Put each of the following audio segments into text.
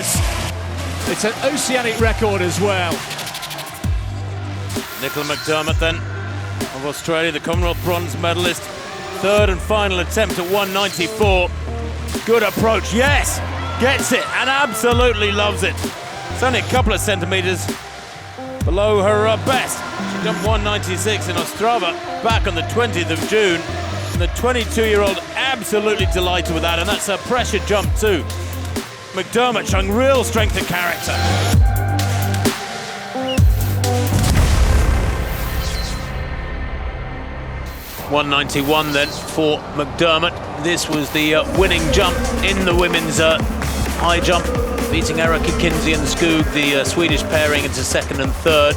meters. It's an oceanic record as well. Nicola McDermott then, of Australia, the Commonwealth bronze medalist. Third and final attempt at 194. Good approach, yes! Gets it and absolutely loves it. It's only a couple of centimetres below her best. She jumped 196 in Ostrava back on the 20th of June. And the 22-year-old absolutely delighted with that, and that's a pressure jump too. McDermott showing real strength of character. .191 then for McDermott. This was the winning jump in the women's high jump, beating Erica Kinsey and Skoog, the Swedish pairing, into second and third.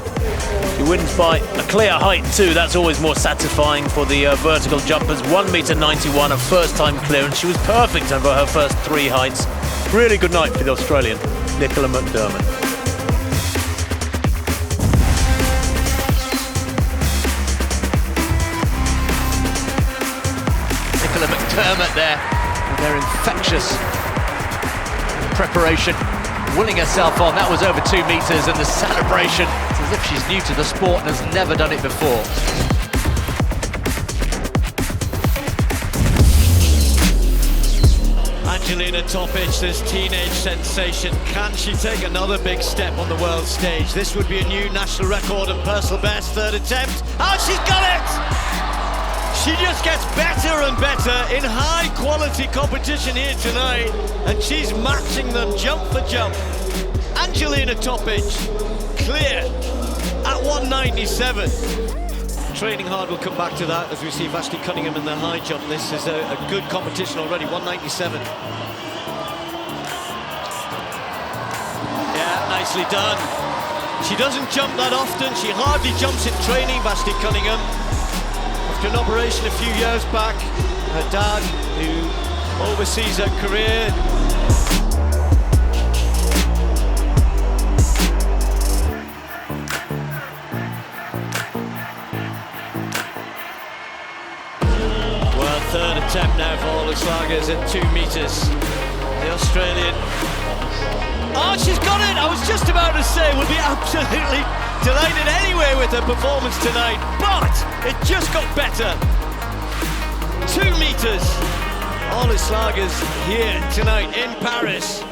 She wins by a clear height too. That's always more satisfying for the vertical jumpers. 1.91 m, a first-time clearance. She was perfect over her first three heights. Really good night for the Australian, Nicola McDermott. Nicola McDermott there, with their infectious preparation, willing herself on. That was over 2 meters, and the celebration, it's as if she's new to the sport and has never done it before. Angelina Topic, this teenage sensation. Can she take another big step on the world stage? This would be a new national record and personal best. Third attempt. Oh, she's got it! She just gets better and better in high quality competition here tonight, and she's matching them jump for jump. Angelina Topic, clear at 197. Training hard, we'll come back to that as we see Vashti Cunningham in the high jump. This is a good competition already, 197. Yeah, nicely done. She doesn't jump that often, she hardly jumps in training, Vashti Cunningham. After an operation a few years back, her dad, who oversees her career, third attempt now for Olyslagers at 2 meters. The Australian. Oh, she's got it! I was just about to say, we'll be absolutely delighted anyway with her performance tonight, but it just got better. 2 meters. Olyslagers here tonight in Paris.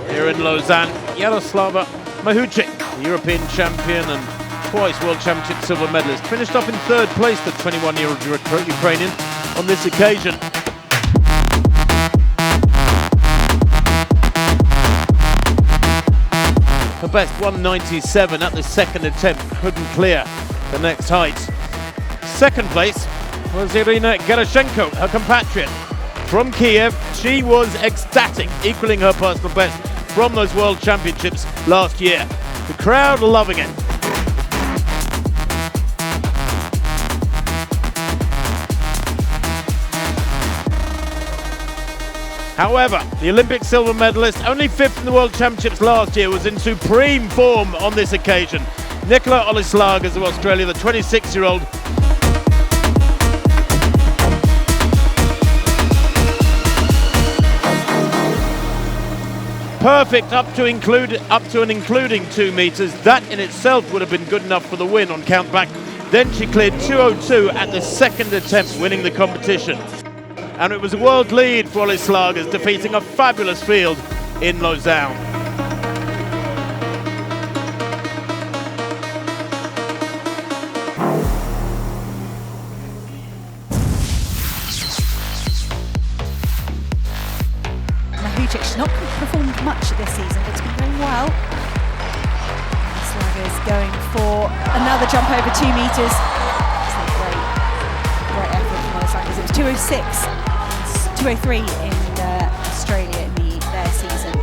Here in Lausanne, Yaroslava Mahuchikh, European champion and twice World Championship silver medalist, finished up in third place, the 21-year-old Ukrainian, on this occasion. Her best 197 at the second attempt, couldn't clear the next height. Second place was Irina Gerashenko, her compatriot. From Kiev, she was ecstatic, equaling her personal best from those World Championships last year. The crowd loving it. However, the Olympic silver medalist, only fifth in the World Championships last year, was in supreme form on this occasion. Nicola Olyslagers of Australia, the 26-year-old, perfect up to and including 2 meters. That in itself would have been good enough for the win on countback. Then she cleared 2:02 at the second attempt, winning the competition. And it was a world lead for Olyslagers, defeating a fabulous field in Lausanne. Mahuchikh not performed much this season, but it's been going well. Olyslagers going for another jump over 2 meters. It's a great effort from Olyslagers. It was 2:06, 2:03 in Australia in their season.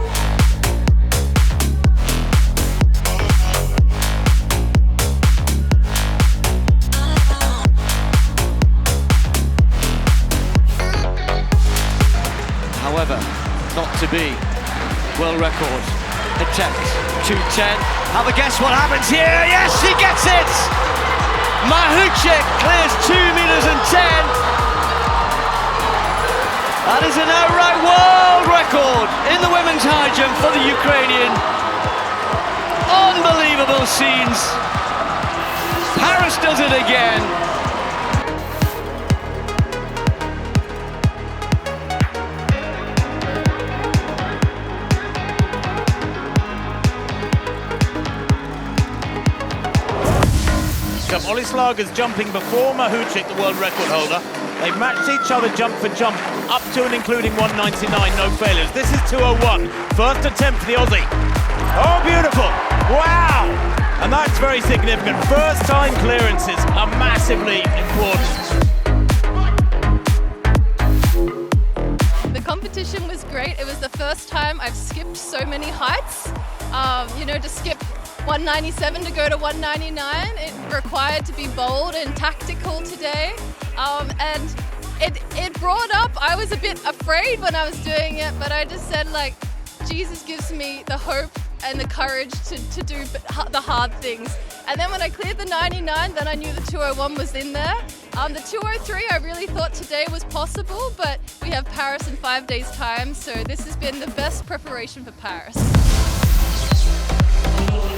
attempt. 2:10. Have a guess what happens here. Yes, she gets it! Mahuchikh clears 2 meters and 10. That is an outright world record in the women's high jump for the Ukrainian. Unbelievable scenes. Paris does it again. Olyslagers jumping before Mahuchikh, the world record holder. They've matched each other jump for jump, up to and including 199, no failures. This is 201, first attempt for the Aussie. Oh, beautiful, wow! And that's very significant. First time clearances are massively important. The competition was great. It was the first time I've skipped so many heights. To skip 197 to go to 199, it required to be bold and tactical today. And it brought up, I was a bit afraid when I was doing it, but I just said, like, Jesus gives me the hope and the courage to do the hard things. And then when I cleared the 99, then I knew the 201 was in there. The 203, I really thought today was possible, but we have Paris in 5 days' time, so this has been the best preparation for Paris.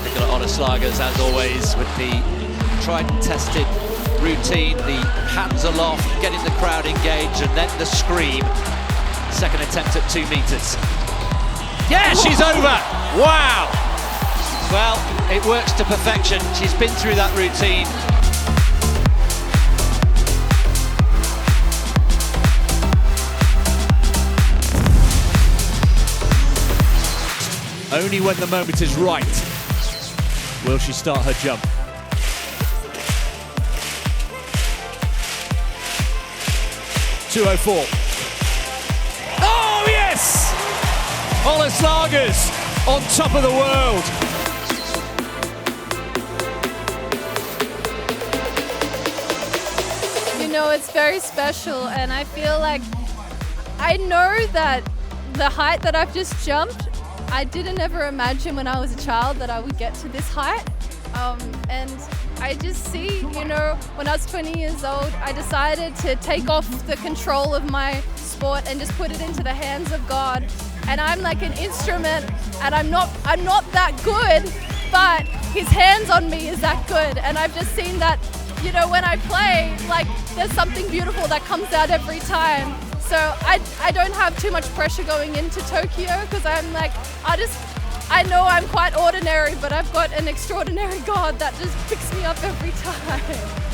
Nicola Olyslagers, as always, with the tried and tested routine, the hands aloft, getting the crowd engaged, and then the scream. Second attempt at 2 meters. Yeah, she's over! Wow! Well, it works to perfection. She's been through that routine. Only when the moment is right will she start her jump. .204. Oh, yes! Olyslagers on top of the world. It's very special, and I feel like I know that the height that I've just jumped, I didn't ever imagine when I was a child that I would get to this height. And I just see, when I was 20 years old, I decided to take off the control of my sport and just put it into the hands of God. And I'm like an instrument, and I'm not that good, but His hands on me is that good. And I've just seen that, when I play, like, there's something beautiful that comes out every time. So I don't have too much pressure going into Tokyo, because I'm like, I know I'm quite ordinary, but I've got an extraordinary God that just picks me up every time.